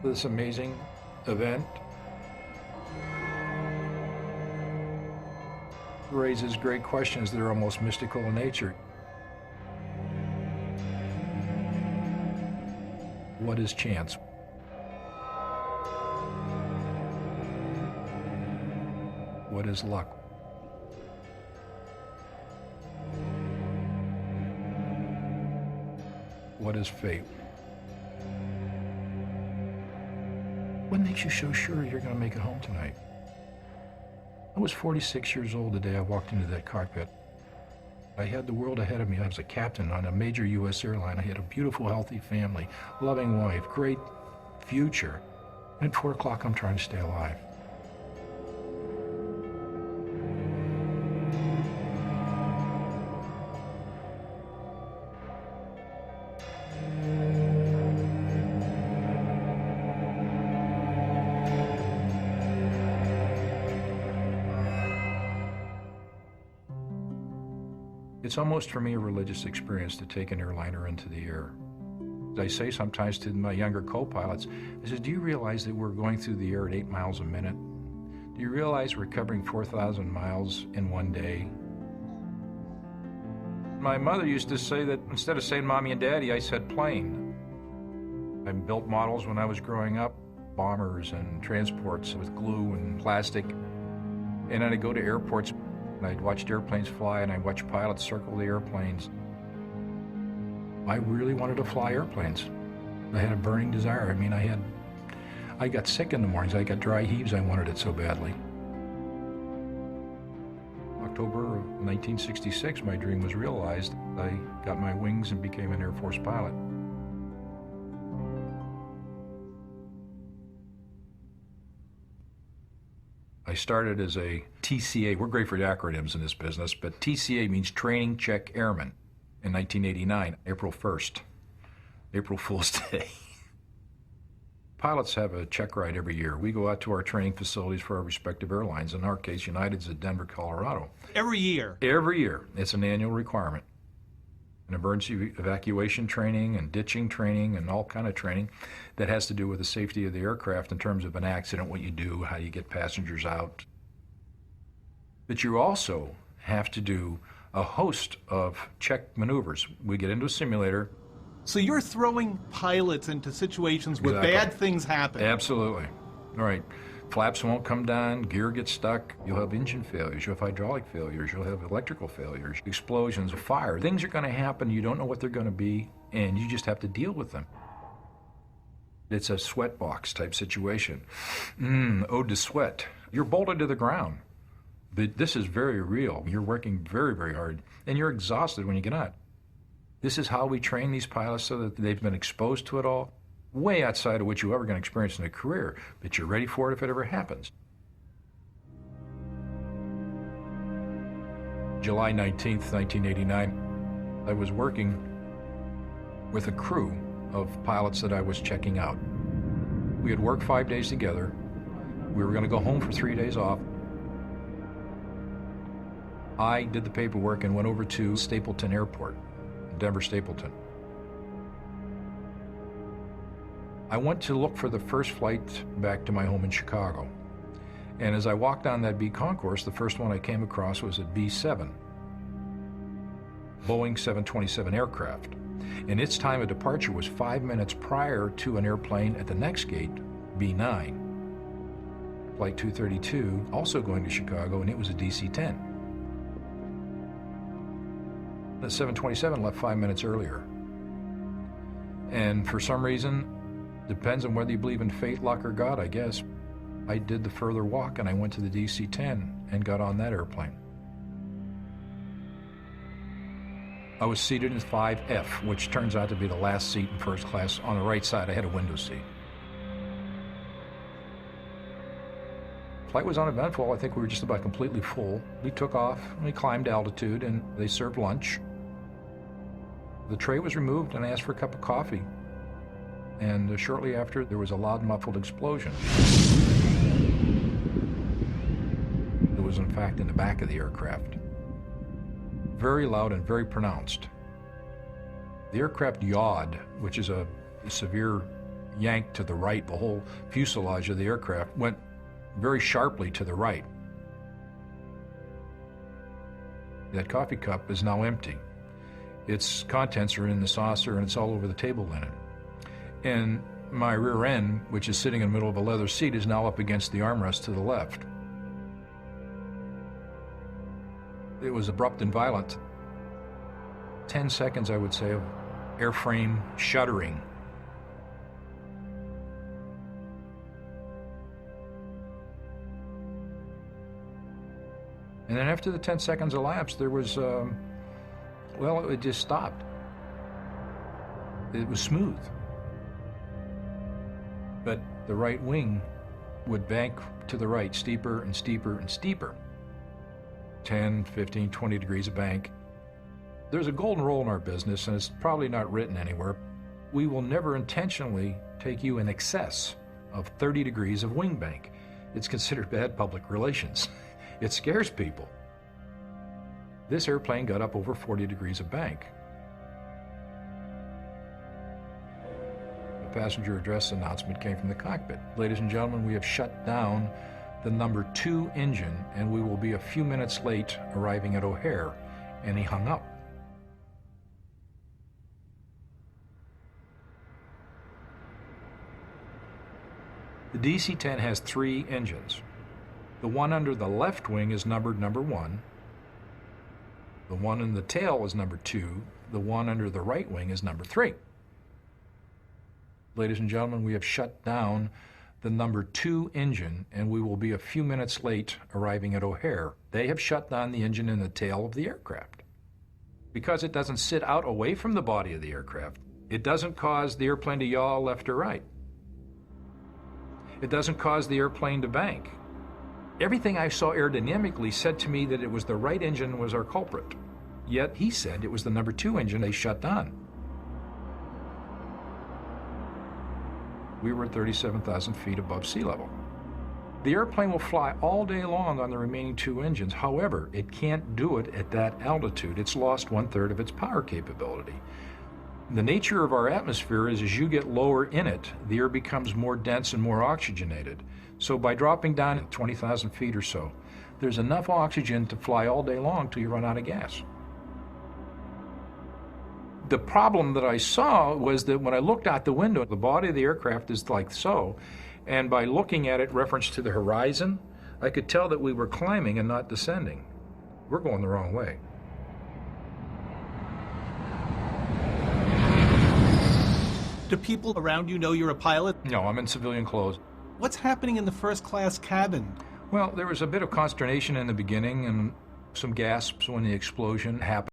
This amazing event raises great questions that are almost mystical in nature. What is chance? What is luck? What is fate? What makes you so sure you're going to make it home tonight? I was 46 years old the day I walked into that cockpit. I had the world ahead of me. I was a captain on a major U.S. airline. I had a beautiful, healthy family, loving wife, great future. And at 4 o'clock, I'm trying to stay alive. It's almost for me a religious experience to take an airliner into the air. I say sometimes to my younger co-pilots, I said, do you realize that we're going through the air at 8 miles a minute? Do you realize we're covering 4,000 miles in one day? My mother used to say that instead of saying mommy and daddy, I said plane. I built models when I was growing up, bombers and transports with glue and plastic. And then I'd go to airports. I'd watched airplanes fly, and I'd watch pilots circle the airplanes. I really wanted to fly airplanes. I had a burning desire. I mean, I got sick in the mornings. I got dry heaves. I wanted it so badly. October of 1966, my dream was realized. I got my wings and became an Air Force pilot. I started as a TCA. We're great for acronyms in this business, but TCA means Training Check Airman in 1989, April 1st, April Fool's Day. Pilots have a check ride every year. We go out to our training facilities for our respective airlines. In our case, United's at Denver, Colorado. Every year? Every year. It's an annual requirement. An emergency evacuation training and ditching training and all kind of training that has to do with the safety of the aircraft in terms of an accident, what you do, how you get passengers out. But you also have to do a host of check maneuvers. We get into a simulator. So you're throwing pilots into situations where bad things happen. Absolutely. All right. Flaps won't come down, gear gets stuck, you'll have engine failures, you'll have hydraulic failures, you'll have electrical failures, explosions, fire. Things are going to happen, you don't know what they're going to be, and you just have to deal with them. It's a sweat box type situation. Ode to sweat. You're bolted to the ground. But this is very real. You're working very, very hard, and you're exhausted when you get out. This is how we train these pilots so that they've been exposed to it all. Way outside of what you're ever going to experience in a career, but you're ready for it if it ever happens. July 19th, 1989, I was working with a crew of pilots that I was checking out. We had worked 5 days together. We were going to go home for 3 days off. I did the paperwork and went over to Stapleton Airport, Denver Stapleton. I went to look for the first flight back to my home in Chicago. And as I walked down that B concourse, the first one I came across was a B-7, Boeing 727 aircraft. and its time of departure was 5 minutes prior to an airplane at the next gate, B9. Flight 232, also going to Chicago, and it was a DC-10. The 727 left 5 minutes earlier. And for some reason, depends on whether you believe in fate, luck, or God, I guess, I did the further walk and I went to the DC-10 and got on that airplane. I was seated in 5F, which turns out to be the last seat in first class. On the right side, I had a window seat. Flight was uneventful. I think we were just about completely full. We took off, we climbed altitude, and they served lunch. The tray was removed, and I asked for a cup of coffee. And shortly after, there was a loud, muffled explosion. It was, in fact, in the back of the aircraft. Very loud and very pronounced. The aircraft yawed, which is a severe yank to the right. The whole fuselage of the aircraft went very sharply to the right. That coffee cup is now empty. Its contents are in the saucer and it's all over the table linen. And my rear end, which is sitting in the middle of a leather seat, is now up against the armrest to the left. It was abrupt and violent. 10 seconds, I would say, of airframe shuddering. And then after the 10 seconds elapsed, there was, well, it just stopped. It was smooth. But the right wing would bank to the right, steeper and steeper and steeper. 10, 15, 20 degrees of bank. There's a golden rule in our business, and it's probably not written anywhere. We will never intentionally take you in excess of 30 degrees of wing bank. It's considered bad public relations. It scares people. This airplane got up over 40 degrees of bank. The passenger address announcement came from the cockpit. Ladies and gentlemen, we have shut down the number 2 engine, and we will be a few minutes late arriving at O'Hare. And he hung up. The DC-10 has 3 engines. The one under the left wing is numbered number 1. The one in the tail is number 2. The one under the right wing is number 3. Ladies and gentlemen, we have shut down the number 2 engine, and we will be a few minutes late arriving at O'Hare. They have shut down the engine in the tail of the aircraft. Because it doesn't sit out away from the body of the aircraft, it doesn't cause the airplane to yaw left or right. It doesn't cause the airplane to bank. Everything I saw aerodynamically said to me that it was the right engine was our culprit. Yet he said it was the number 2 engine they shut down. We were at 37,000 feet above sea level. The airplane will fly all day long on the remaining 2 engines. However, it can't do it at that altitude. It's lost 1/3 of its power capability. The nature of our atmosphere is as you get lower in it, the air becomes more dense and more oxygenated. So by dropping down at 20,000 feet or so, there's enough oxygen to fly all day long till you run out of gas. The problem that I saw was that when I looked out the window, the body of the aircraft is like so, and by looking at it reference to the horizon, I could tell that we were climbing and not descending. We're going the wrong way. Do people around you know you're a pilot? No, I'm in civilian clothes. What's happening in the first class cabin? Well, there was a bit of consternation in the beginning and some gasps when the explosion happened.